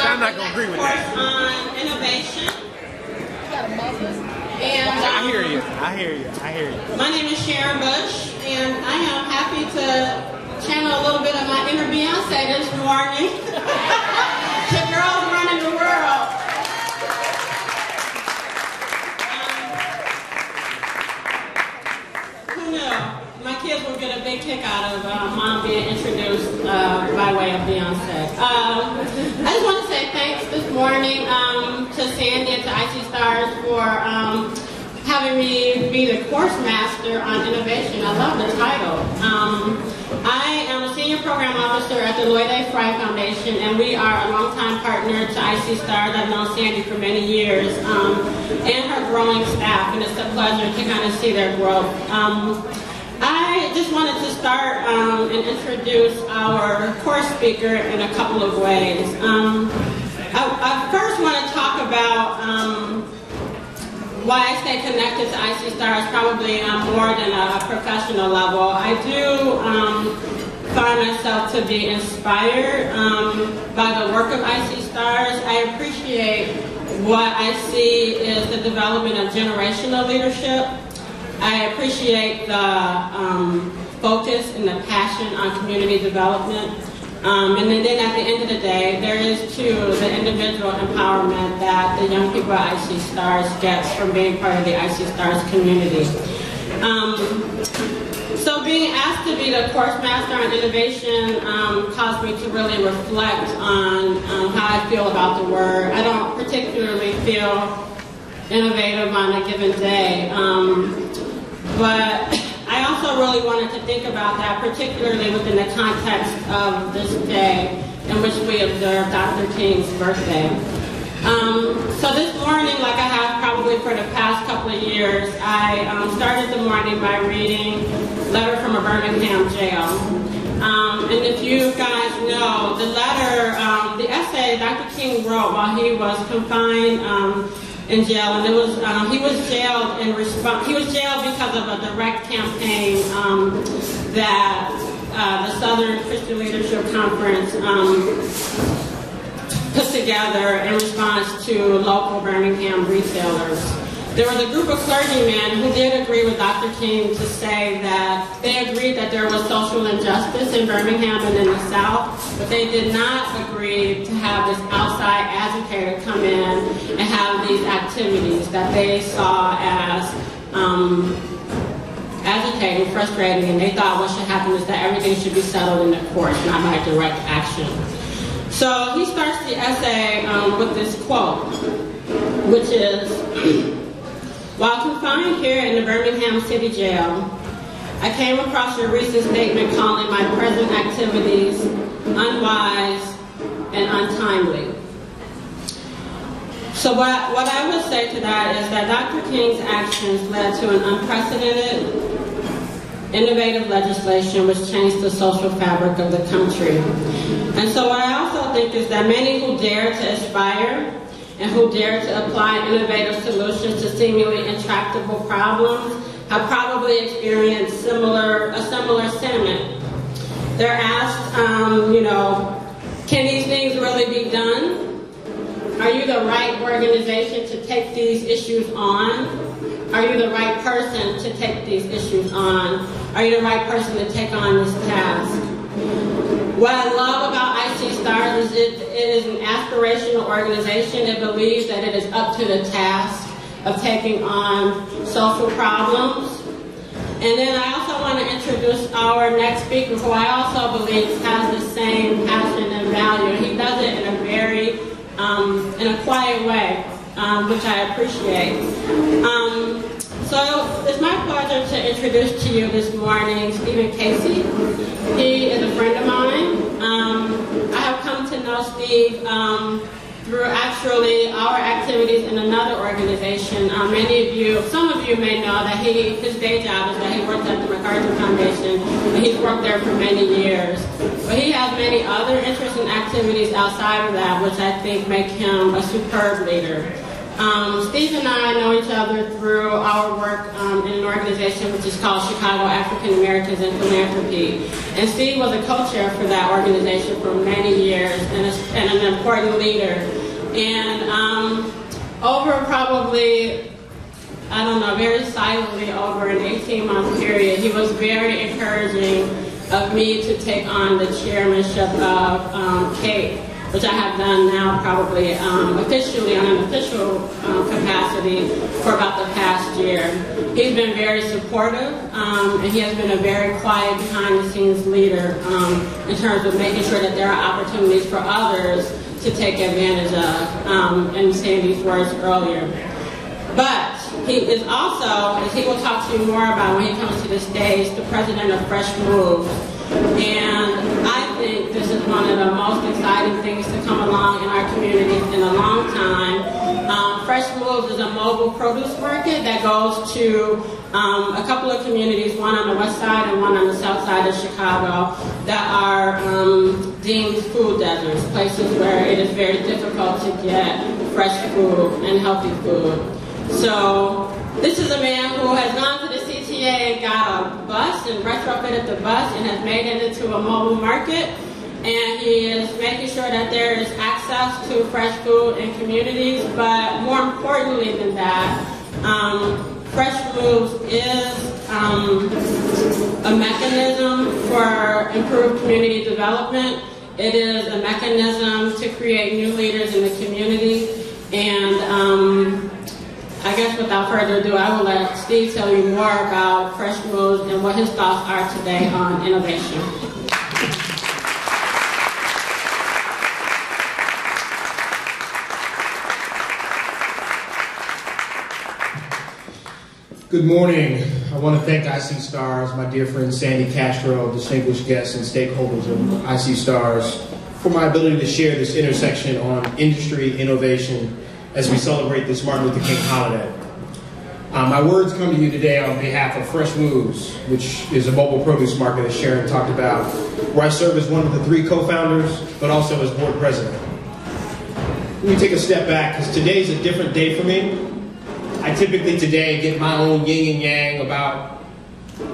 I'm not gonna agree with that. On innovation. And I hear you. I hear you. I hear you. My name is Sharon Bush, and I am happy to channel a little bit of my inner Beyonce this morning. The girls running the world. Who knew? My kids will get a big kick out of mom being introduced by way of Beyonce. I just want to say thanks this morning to Sandy and to IC Stars for having me be the course master on innovation. I love the title. I am a senior program officer at the Lloyd A. Fry Foundation, and we are a longtime partner to IC Stars. I've known Sandy for many years, and her growing staff, and it's a pleasure to kind of see their growth. I just wanted to start and introduce our course speaker in a couple of ways. I first want to talk about why I stay connected to IC Stars, probably more than a professional level. I do find myself to be inspired by the work of IC Stars. I appreciate what I see is the development of generational leadership. I appreciate the focus and the passion on community development. And then at the end of the day, there is too the individual empowerment that the young people at IC Stars gets from being part of the IC Stars community. So being asked to be the course master on innovation caused me to really reflect on how I feel about the word. I don't particularly feel innovative on a given day. But I also really wanted to think about that, particularly within the context of this day in which we observe Dr. King's birthday. So this morning, like I have probably for the past couple of years, I started the morning by reading a letter from a Birmingham jail. And if you guys know, the letter, the essay Dr. King wrote while he was confined in jail, and it was he was jailed in response. He was jailed because of a direct campaign that the Southern Christian Leadership Conference put together in response to local Birmingham retailers. There was a group of clergymen who did agree with Dr. King to say that they agreed that there was social injustice in Birmingham and in the South, but they did not agree to have this outside agitator come in and have these activities that they saw as agitating, frustrating, and they thought what should happen is that everything should be settled in the courts, not by direct action. So he starts the essay with this quote, which is, "While confined here in the Birmingham City Jail, I came across your recent statement calling my present activities unwise and untimely." So what I would say to that is that Dr. King's actions led to an unprecedented, innovative legislation which changed the social fabric of the country. And so what I also think is that many who dare to aspire and who dare to apply innovative solutions to seemingly intractable problems have probably experienced a similar sentiment. They're asked, can these things really be done? Are you the right organization to take these issues on? Are you the right person to take these issues on? Are you the right person to take on this task? What I love about IC Stars is it is an aspirational organization that believes that it is up to the task of taking on social problems. And then I also want to introduce our next speaker, who I also believe has the same passion and value. He does it in a very, in a quiet way, which I appreciate. So it's my pleasure to introduce to you this morning Stephen Casey. He is a friend of mine. I have come to know Steve through actually our activities in another organization. Some of you may know that his day job is that he works at the MacArthur Foundation, and he's worked there for many years. But he has many other interests and activities outside of that, which I think make him a superb leader. Steve and I know each other through our work in an organization which is called Chicago African Americans in Philanthropy. And Steve was a co-chair for that organization for many years and an important leader. And over probably, I don't know, very silently over an 18-month period, he was very encouraging of me to take on the chairmanship of CAPE, which I have done now probably officially on an official capacity for about the past year. He's been very supportive, and he has been a very quiet, behind-the-scenes leader in terms of making sure that there are opportunities for others to take advantage of, and saying these words earlier. But he is also, as he will talk to you more about when he comes to the stage, the president of Fresh Moves. And I think this is one of the most exciting things to come along in our communities in a long time. Fresh Moves is a mobile produce market that goes to a couple of communities, one on the west side and one on the south side of Chicago, that are deemed food deserts, places where it is very difficult to get fresh food and healthy food. So this is a man who has gone to the CTA and got a bus and retrofitted the bus and has made it into a mobile market. And he is making sure that there is access to fresh food in communities. But more importantly than that, Fresh Moves is a mechanism for improved community development. It is a mechanism to create new leaders in the community. And I guess without further ado, I will let Steve tell you more about Fresh Moves and what his thoughts are today on innovation. Good morning. I want to thank IC Stars, my dear friend Sandy Castro, distinguished guests and stakeholders of IC Stars, for my ability to share this intersection on industry innovation as we celebrate this Martin Luther King holiday. My words come to you today on behalf of Fresh Moves, which is a mobile produce market, as Sharon talked about, where I serve as one of the 3 co-founders, but also as board president. Let me take a step back, because today's a different day for me. I typically today get my own yin and yang about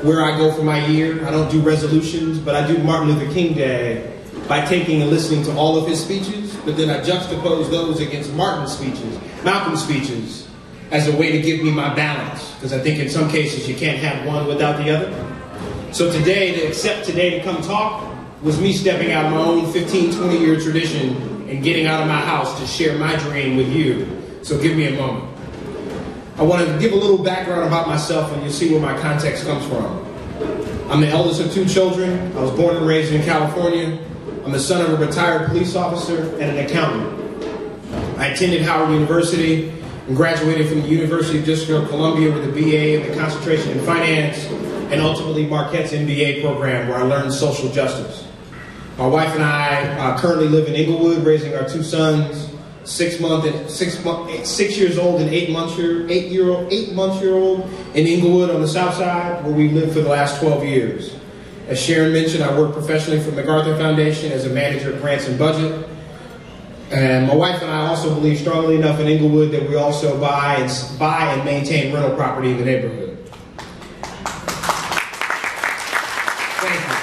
where I go for my year. I don't do resolutions, but I do Martin Luther King Day by taking and listening to all of his speeches, but then I juxtapose those against Martin's speeches, Malcolm's speeches, as a way to give me my balance, because I think in some cases you can't have one without the other. So today, to accept today to come talk was me stepping out of my own 15, 20-year tradition and getting out of my house to share my dream with you. So give me a moment. I want to give a little background about myself, and you'll see where my context comes from. I'm the eldest of 2 children. I was born and raised in California. I'm the son of a retired police officer and an accountant. I attended Howard University and graduated from the University of District of Columbia with a BA and a concentration in finance, and ultimately Marquette's MBA program, where I learned social justice. My wife and I currently live in Inglewood, raising our 2 sons, 6 years old and 8 months year old in Inglewood on the south side, where we've lived for the last 12 years. As Sharon mentioned, I work professionally for MacArthur Foundation as a manager of grants and budget. And my wife and I also believe strongly enough in Inglewood that we also buy and maintain rental property in the neighborhood. Thank you.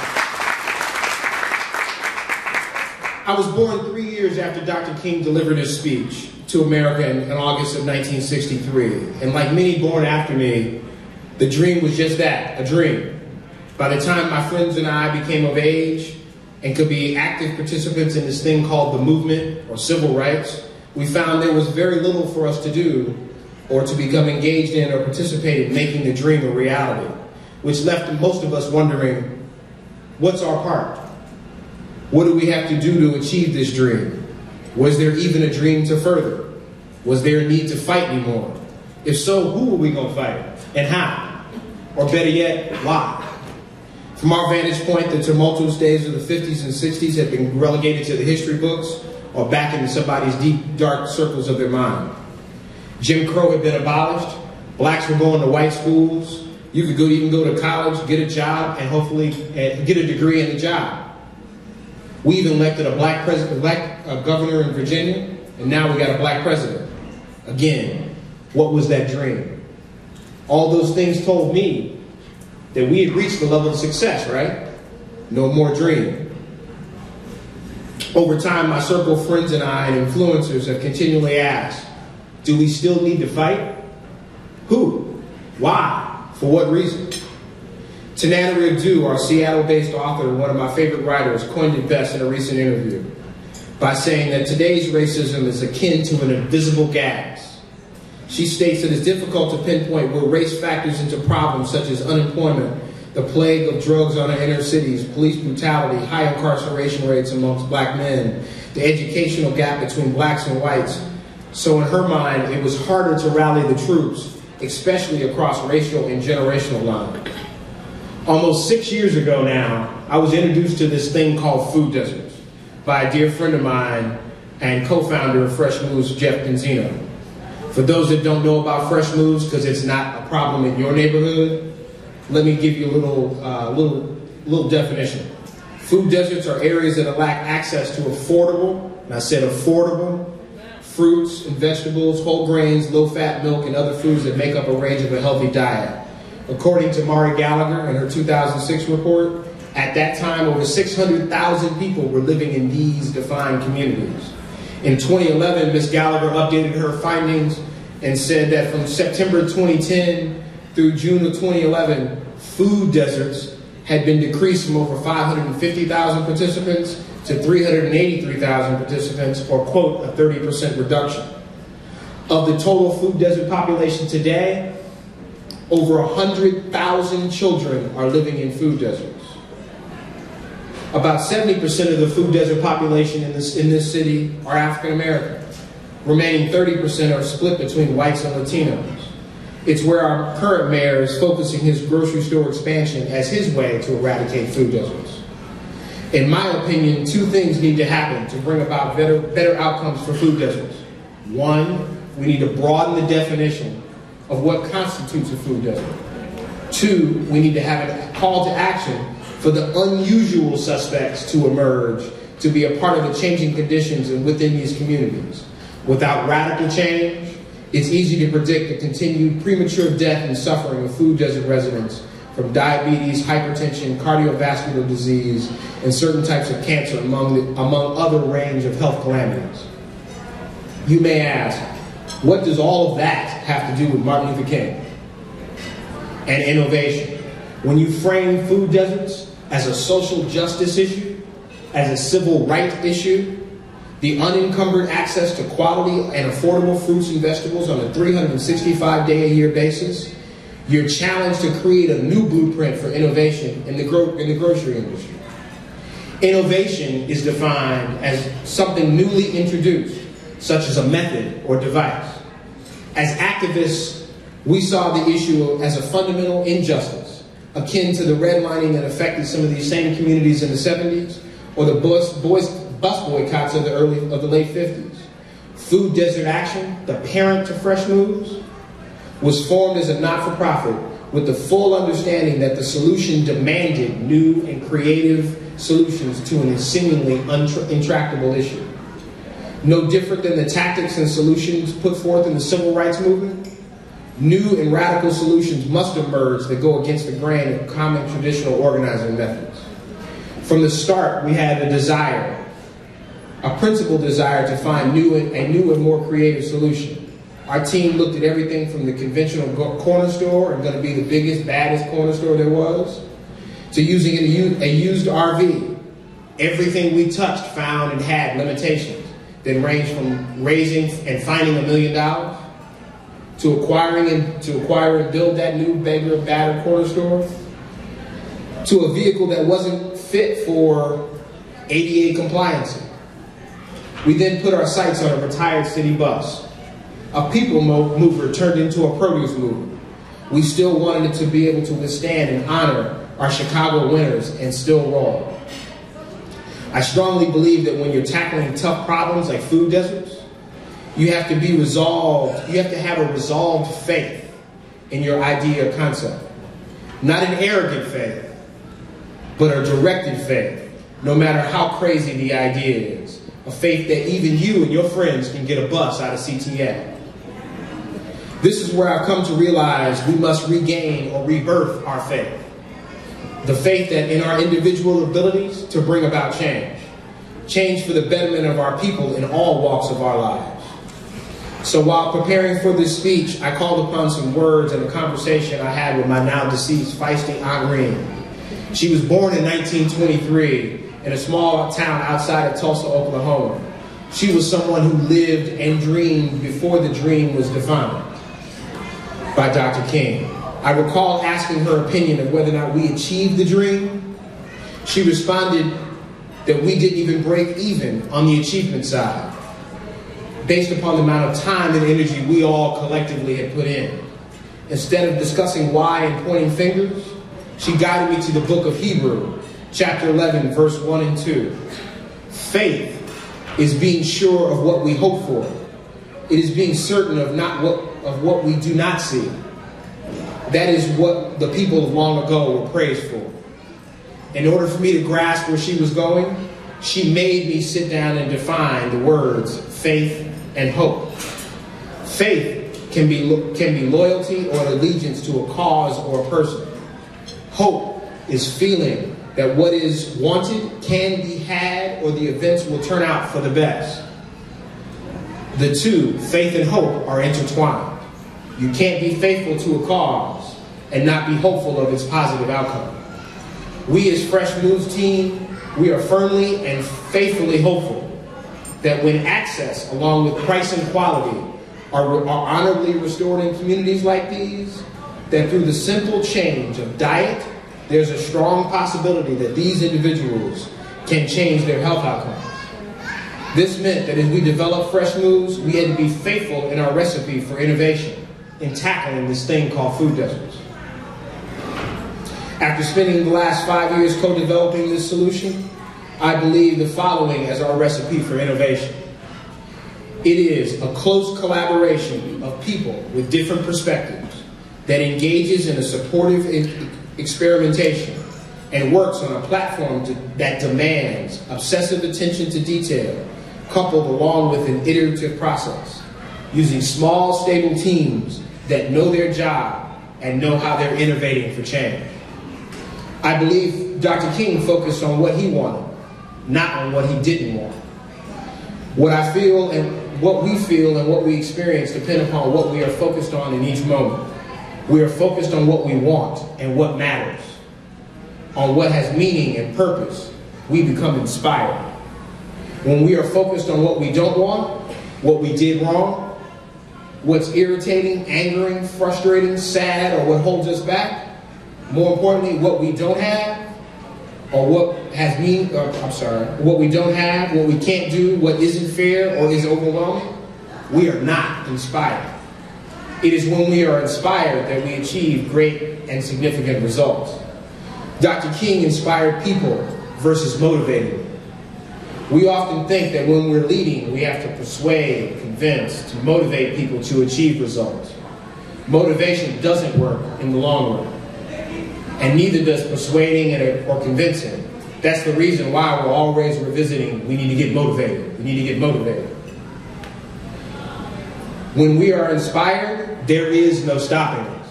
I was born 3 years after Dr. King delivered his speech to America in August of 1963. And like many born after me, the dream was just that, a dream. By the time my friends and I became of age and could be active participants in this thing called the movement or civil rights, we found there was very little for us to do or to become engaged in or participate in making the dream a reality, which left most of us wondering, what's our part? What do we have to do to achieve this dream? Was there even a dream to further? Was there a need to fight anymore? If so, who were we going to fight and how? Or better yet, why? From our vantage point, the tumultuous days of the 50s and 60s have been relegated to the history books or back into somebody's deep, dark circles of their mind. Jim Crow had been abolished. Blacks were going to white schools. You could even go to college, get a job, and hopefully get a degree in the job. We even elected a black governor in Virginia, and now we got a black president. Again, what was that dream? All those things told me that we had reached the level of success, right? No more dream. Over time, my circle of friends and I and influencers have continually asked, do we still need to fight? Who? Why? For what reason? Tananarive Due, our Seattle-based author and one of my favorite writers, coined it best in a recent interview by saying that today's racism is akin to an invisible gas. She states that it's difficult to pinpoint where race factors into problems such as unemployment, the plague of drugs on our inner cities, police brutality, high incarceration rates amongst black men, the educational gap between blacks and whites. So in her mind, it was harder to rally the troops, especially across racial and generational lines. Almost 6 years ago now, I was introduced to this thing called food deserts by a dear friend of mine and co-founder of Fresh Moves, Jeff Benzino. For those that don't know about Fresh Moves, because it's not a problem in your neighborhood, let me give you a little definition. Food deserts are areas that lack access to affordable, and I said affordable, fruits and vegetables, whole grains, low-fat milk, and other foods that make up a range of a healthy diet. According to Mari Gallagher in her 2006 report, at that time, over 600,000 people were living in these defined communities. In 2011, Ms. Gallagher updated her findings and said that from September 2010 through June of 2011, food deserts had been decreased from over 550,000 participants to 383,000 participants, or quote, a 30% reduction. Of the total food desert population today, over 100,000 children are living in food deserts. About 70% of the food desert population in this city are African American. Remaining 30% are split between whites and Latinos. It's where our current mayor is focusing his grocery store expansion as his way to eradicate food deserts. In my opinion, two things need to happen to bring about better outcomes for food deserts. One, we need to broaden the definition of what constitutes a food desert. Two, we need to have a call to action for the unusual suspects to emerge, to be a part of the changing conditions within these communities. Without radical change, it's easy to predict the continued premature death and suffering of food desert residents from diabetes, hypertension, cardiovascular disease, and certain types of cancer, among other range of health calamities. You may ask, what does all of that have to do with Martin Luther King and innovation? When you frame food deserts as a social justice issue, as a civil rights issue, the unencumbered access to quality and affordable fruits and vegetables on a 365-day-a-year basis, you're challenged to create a new blueprint for innovation in the grocery industry. Innovation is defined as something newly introduced, such as a method or device. As activists, we saw the issue as a fundamental injustice, akin to the redlining that affected some of these same communities in the 70s, or the bus boycotts of the late 50s. Food Desert Action, the parent to Fresh Moves, was formed as a not-for-profit with the full understanding that the solution demanded new and creative solutions to a seemingly intractable issue. No different than the tactics and solutions put forth in the civil rights movement, new and radical solutions must emerge that go against the grain of common traditional organizing methods. From the start, we had a desire, a principal desire to find a new and more creative solution. Our team looked at everything from the conventional corner store, and going to be the biggest, baddest corner store there was, to using a used RV. Everything we touched found and had limitations that ranged from raising and finding $1 million to acquire and build that new, bigger, badder corner store, to a vehicle that wasn't fit for ADA compliance. We then put our sights on a retired city bus. A people mover turned into a produce mover. We still wanted it to be able to withstand and honor our Chicago winters and still roll. I strongly believe that when you're tackling tough problems like food deserts, you have to be resolved. You have to have a resolved faith in your idea or concept. Not an arrogant faith, but a directed faith, no matter how crazy the idea is. A faith that even you and your friends can get a bus out of CTA. This is where I've come to realize we must regain or rebirth our faith. The faith that in our individual abilities to bring about change. Change for the betterment of our people in all walks of our lives. So while preparing for this speech, I called upon some words and a conversation I had with my now deceased feisty Aunt Reen. She was born in 1923 in a small town outside of Tulsa, Oklahoma. She was someone who lived and dreamed before the dream was defined by Dr. King. I recall asking her opinion of whether or not we achieved the dream. She responded that we didn't even break even on the achievement side, based upon the amount of time and energy we all collectively had put in. Instead of discussing why and pointing fingers, she guided me to the book of Hebrew, chapter 11, verse 1 and 2. Faith is being sure of what we hope for. It is being certain of what we do not see. That is what the people of long ago were praised for. In order for me to grasp where she was going, she made me sit down and define the words faith and hope. Faith can be loyalty or allegiance to a cause or a person. Hope is feeling that what is wanted can be had or the events will turn out for the best. The two, faith and hope, are intertwined. You can't be faithful to a cause and not be hopeful of its positive outcome. We as Fresh Moves team, we are firmly and faithfully hopeful that when access, along with price and quality, are honorably restored in communities like these, that through the simple change of diet, there's a strong possibility that these individuals can change their health outcomes. This meant that as we developed Fresh Moves, we had to be faithful in our recipe for innovation in tackling this thing called food deserts. After spending the last 5 years co-developing this solution, I believe the following as our recipe for innovation. It is a close collaboration of people with different perspectives that engages in a supportive experimentation and works on a platform that demands obsessive attention to detail, coupled along with an iterative process, using small, stable teams that know their job and know how they're innovating for change. I believe Dr. King focused on what he wanted, not on what he didn't want. What I feel and what we feel and what we experience depend upon what we are focused on in each moment. We are focused on what we want and what matters. On what has meaning and purpose, we become inspired. When we are focused on what we don't want, what we did wrong, what's irritating, angering, frustrating, sad, or what holds us back, more importantly, what we don't have, or what we don't have, what we can't do, what isn't fair or is overwhelming, we are not inspired. It is when we are inspired that we achieve great and significant results. Dr. King inspired people versus motivated. We often think that when we're leading, we have to persuade, convince, to motivate people to achieve results. Motivation doesn't work in the long run, and neither does persuading or convincing. That's the reason why we're always revisiting, we need to get motivated. We need to get motivated. When we are inspired, there is no stopping us,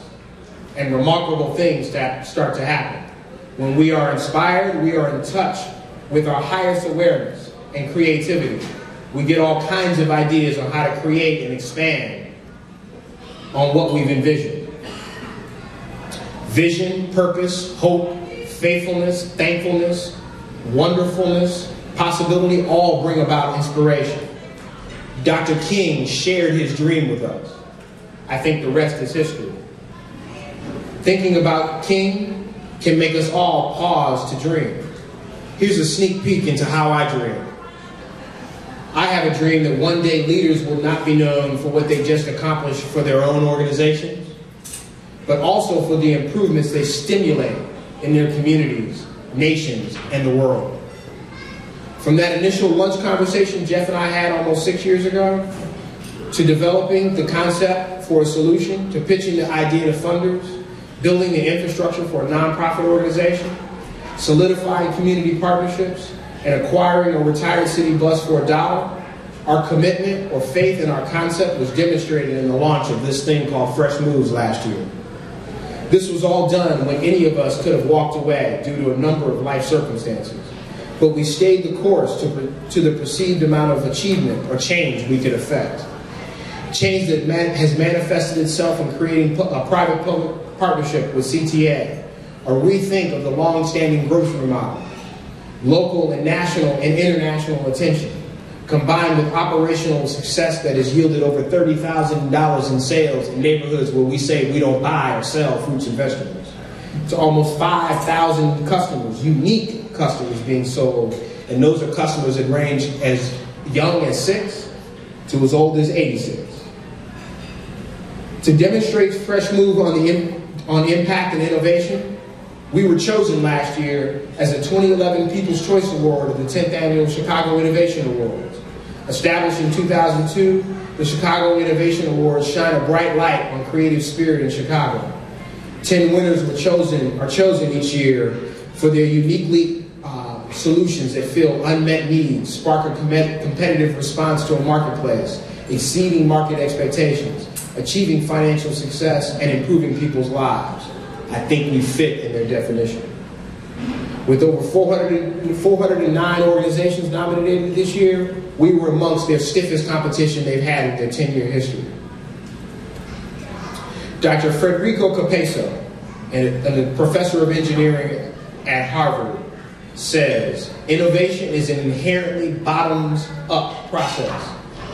and remarkable things start to happen. When we are inspired, we are in touch with our highest awareness and creativity. We get all kinds of ideas on how to create and expand on what we've envisioned. Vision, purpose, hope, faithfulness, thankfulness, wonderfulness, possibility all bring about inspiration. Dr. King shared his dream with us. I think the rest is history. Thinking about King can make us all pause to dream. Here's a sneak peek into how I dream. I have a dream that one day leaders will not be known for what they just accomplished for their own organizations, but also for the improvements they stimulate in their communities, nations, and the world. From that initial lunch conversation Jeff and I had almost 6 years ago, to developing the concept for a solution, to pitching the idea to funders, building the infrastructure for a nonprofit organization, solidifying community partnerships, and acquiring a retired city bus for $1, Our commitment or faith in our concept was demonstrated in the launch of this thing called Fresh Moves last year. This was all done when any of us could have walked away due to a number of life circumstances. But we stayed the course to the perceived amount of achievement or change we could affect. Change that has manifested itself in creating a private-public partnership with CTA, a rethink of the long-standing grocery model, local and national and international attention, combined with operational success that has yielded over $30,000 in sales in neighborhoods where we say we don't buy or sell fruits and vegetables, to almost 5,000 customers, unique customers being sold, and those are customers that range as young as 6 to as old as 86. To demonstrate Fresh Move on impact and innovation, we were chosen last year as a 2011 People's Choice Award of the 10th Annual Chicago Innovation Awards. Established in 2002, the Chicago Innovation Awards shine a bright light on creative spirit in Chicago. 10 winners are chosen each year for their uniquely solutions that fill unmet needs, spark a competitive response to a marketplace, exceeding market expectations, achieving financial success, and improving people's lives. I think we fit in their definition. With over 409 organizations nominated this year, we were amongst their stiffest competition they've had in their 10-year history. Dr. Federico Capeso, a professor of engineering at Harvard, says, innovation is an inherently bottoms-up process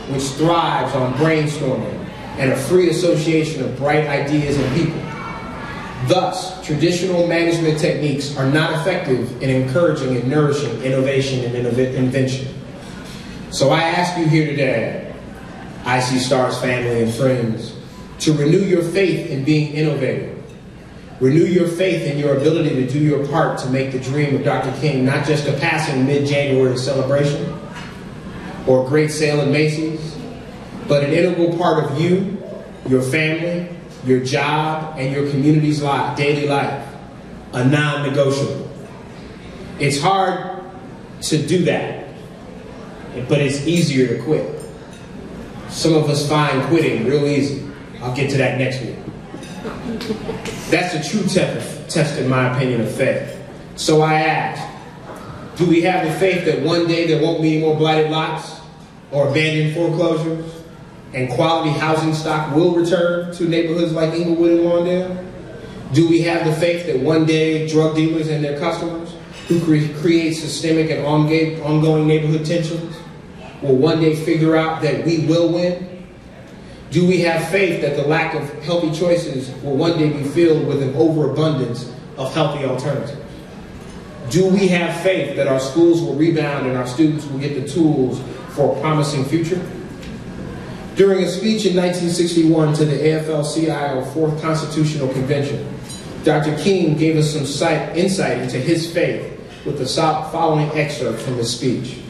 which thrives on brainstorming and a free association of bright ideas and people. Thus, traditional management techniques are not effective in encouraging and nourishing innovation and invention. So I ask you here today, IC Stars family and friends, to renew your faith in being innovative. Renew your faith in your ability to do your part to make the dream of Dr. King not just a passing mid-January celebration or a great sale at Macy's, but an integral part of you, your family, your job, and your community's daily life, a non-negotiable. It's hard to do that, but it's easier to quit. Some of us find quitting real easy. I'll get to that next week. That's a true test, in my opinion, of faith. So I ask, do we have the faith that one day there won't be any more blighted lots or abandoned foreclosures, and quality housing stock will return to neighborhoods like Inglewood and Lawndale? Do we have the faith that one day drug dealers and their customers, who create systemic and ongoing neighborhood tensions, will one day figure out that we will win? Do we have faith that the lack of healthy choices will one day be filled with an overabundance of healthy alternatives? Do we have faith that our schools will rebound and our students will get the tools for a promising future? During a speech in 1961 to the AFL-CIO 4th Constitutional Convention, Dr. King gave us some insight into his faith with the following excerpt from his speech.